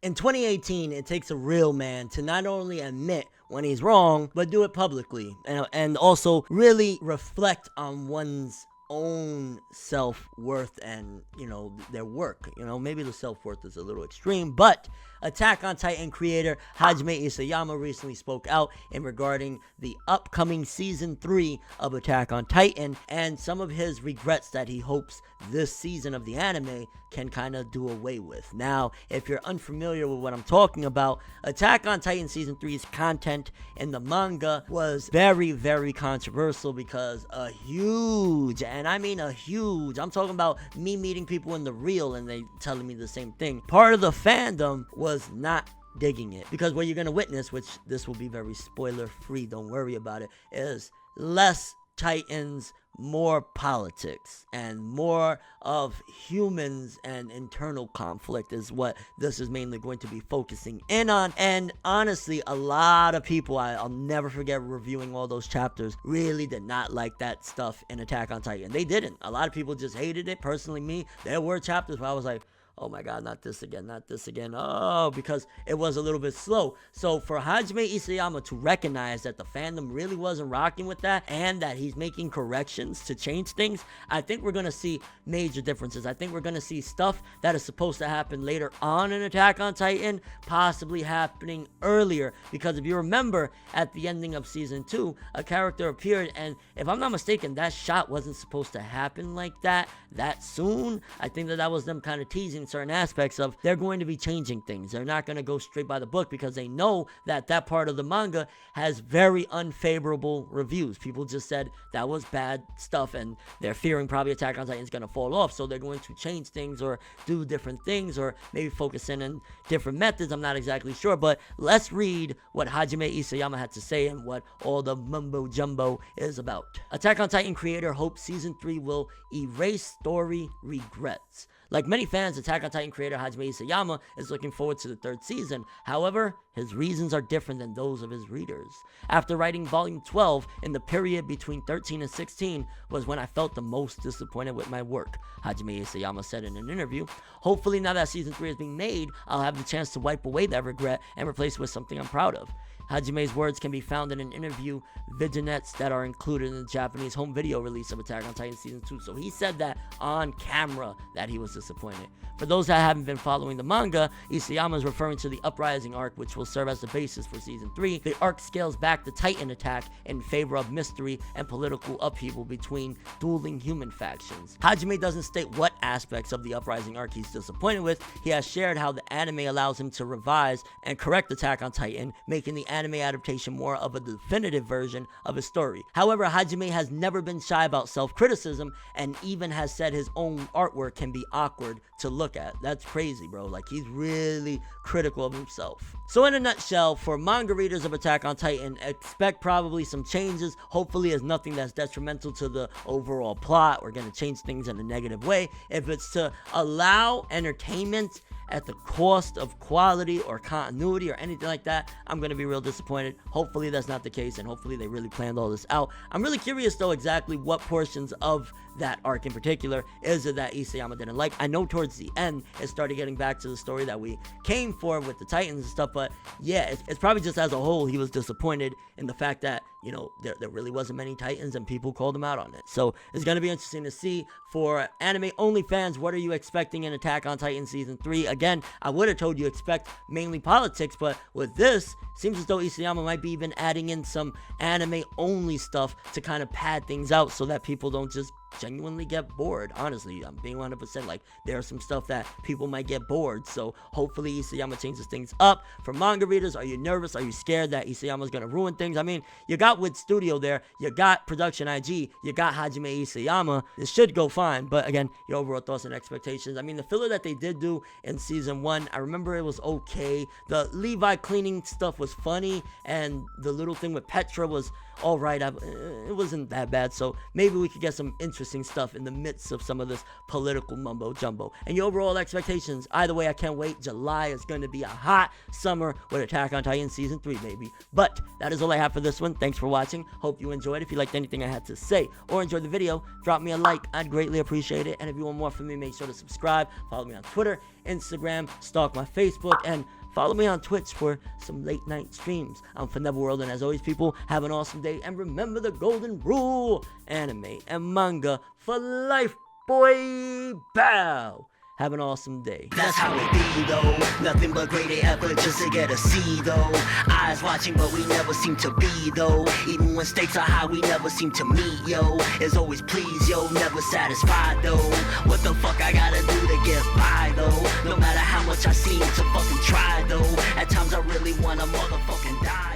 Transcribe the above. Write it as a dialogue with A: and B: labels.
A: In 2018, it takes a real man to not only admit when he's wrong, but do it publicly, and also really reflect on one's own self-worth and, their work. Maybe the self-worth is a little extreme, but Attack on Titan creator Hajime Isayama recently spoke out in regarding the upcoming season 3 of Attack on Titan and some of his regrets that he hopes this season of the anime can kind of do away with. Now, if you're unfamiliar with what I'm talking about, Attack on Titan season 3's content in the manga was very, very controversial because a huge, and I mean a huge, I'm talking about me meeting people in the real and they telling me the same thing, part of the fandom was not digging it, because what you're going to witness, which this will be very spoiler free, don't worry about it, is less Titans, more politics, and more of humans and internal conflict is what this is mainly going to be focusing in on. And honestly, a lot of people, I'll never forget reviewing all those chapters, really did not like that stuff in Attack on Titan. They didn't. A lot of people just hated it. Personally, me, there were chapters where I was like, oh my god, not this again, because it was a little bit slow. So for Hajime Isayama to recognize that the fandom really wasn't rocking with that and that he's making corrections to change things, I think we're going to see major differences. I think we're going to see stuff that is supposed to happen later on in Attack on Titan possibly happening earlier, because if you remember at the ending of season 2, a character appeared, and if I'm not mistaken, that shot wasn't supposed to happen like that soon. I think that was them kind of teasing certain aspects of they're going to be changing things. They're not going to go straight by the book because they know that that part of the manga has very unfavorable reviews. People just said that was bad stuff and they're fearing probably Attack on Titan is going to fall off, so they're going to change things or do different things or maybe focus in on different methods. I'm not exactly sure, but let's read what Hajime Isayama had to say and what all the mumbo jumbo is about. Attack on Titan creator hopes season 3 will erase story regrets. Like many fans, Attack on Titan creator Hajime Isayama is looking forward to the 3rd season. However, his reasons are different than those of his readers. After writing volume 12, in the period between 13 and 16 was when I felt the most disappointed with my work, Hajime Isayama said in an interview. Hopefully now that season 3 is being made, I'll have the chance to wipe away that regret and replace it with something I'm proud of. Hajime's words can be found in an interview vignettes that are included in the Japanese home video release of Attack on Titan Season 2. So he said that on camera that he was disappointed. For those that haven't been following the manga, Isayama is referring to the Uprising arc, which will serve as the basis for Season 3. The arc scales back the Titan attack in favor of mystery and political upheaval between dueling human factions. Hajime doesn't state what aspects of the Uprising arc he's disappointed with. He has shared how the anime allows him to revise and correct Attack on Titan, making the anime adaptation more of a definitive version of his story. However, Hajime has never been shy about self-criticism and even has said his own artwork can be awkward to look at. That's crazy, bro. Like, he's really critical of himself. So in a nutshell, for manga readers of Attack on Titan, expect probably some changes. Hopefully it's nothing that's detrimental to the overall plot. We're going to change things in a negative way. If it's to allow entertainment at the cost of quality or continuity or anything like that, I'm going to be real disappointed. Hopefully that's not the case, and hopefully they really planned all this out. I'm really curious though exactly what portions of that arc in particular is it that Isayama didn't like. I know towards the end it started getting back to the story that we came for with the Titans and stuff, but yeah, it's probably just as a whole he was disappointed in the fact that, you know, there really wasn't many Titans and people called him out on it. So it's going to be interesting to see. For anime only fans, what are you expecting in Attack on Titan Season 3? Again, I would have told you expect mainly politics, but with this, seems as though Isayama might be even adding in some anime only stuff to kind of pad things out so that people don't just genuinely get bored. Honestly, I'm being 100%, like, there's some stuff that people might get bored, so hopefully Isayama changes things up. For manga readers, are you nervous? Are you scared that Isayama's gonna ruin things? I mean, you got Wit Studio there, you got Production IG, you got Hajime Isayama. This should go fine, but again, your overall thoughts and expectations. I mean, the filler that they did do in Season 1, I remember it was okay. The Levi cleaning stuff was funny, and the little thing with Petra was all right. It wasn't that bad. So maybe we could get some interesting stuff in the midst of some of this political mumbo jumbo. And your overall expectations, either way, I can't wait. July is going to be a hot summer with Attack on Titan Season 3, baby. But that is all I have for this one. Thanks for watching. Hope you enjoyed. If you liked anything I had to say or enjoyed the video, drop me a like. I'd greatly appreciate it. And if you want more from me, make sure to subscribe. Follow me on Twitter, Instagram, stalk my Facebook, and follow me on Twitch for some late night streams. I'm ForneverWorld, and as always, people, have an awesome day. And remember the golden rule: anime and manga for life, boy. Bow. Have an awesome day.
B: That's how it be though. Nothing but great effort just to get a C though. Eyes watching but we never seem to be though. Even when stakes are high we never seem to meet yo. It's always please yo, never satisfied though. What the fuck I gotta do to get by though? No matter how much I seem to fucking try though. At times I really wanna motherfucking die.